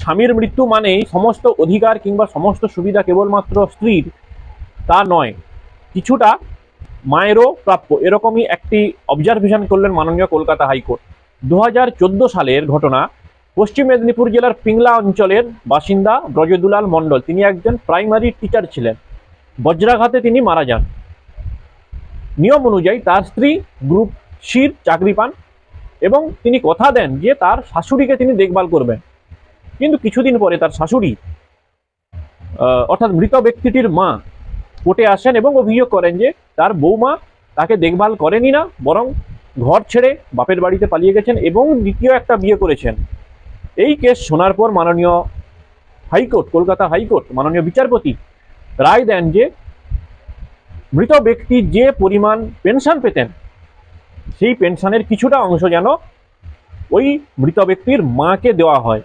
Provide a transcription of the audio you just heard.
স্বামীর মৃত্যু মানেই সমস্ত অধিকার কিংবা সমস্ত সুবিধা কেবলমাত্র স্ত্রীর, তা নয়, কিছুটা মায়েরও প্রাপ্য, এরকমই একটি অবজারভেশন করলেন মাননীয় কলকাতা হাইকোর্ট। 2014 সালের ঘটনা। পশ্চিম মেদিনীপুর জেলার পিংলা অঞ্চলের বাসিন্দা ব্রজদুলাল মণ্ডল, তিনি একজন প্রাইমারি টিচার ছিলেন। বজ্রাঘাতে তিনি মারা যান। নিয়ম অনুযায়ী তার স্ত্রী গ্রুপ সির চাকরি পান এবং তিনি কথা দেন যে তার শাশুড়িকে তিনি দেখভাল করবেন। কিন্তু কিছুদিন পরে তার শাশুড়ি অর্থাৎ মৃত ব্যক্তিটির মা কোর্টে আসেন এবং অভিযোগ করেন যে তার বৌমা তাকে দেখভাল করেনি না, বরং ঘর ছেড়ে বাপের বাড়িতে পালিয়ে গেছেন এবং দ্বিতীয় একটা বিয়ে করেছেন। এই কেস শোনার পর মাননীয় হাইকোর্ট, কলকাতা হাইকোর্ট, মাননীয় বিচারপতি রায় দেন যে মৃত ব্যক্তি যে পরিমাণ পেনশন পেতেন সেই পেনশনের কিছুটা অংশ যেন ওই মৃত ব্যক্তির মাকে দেওয়া হয়।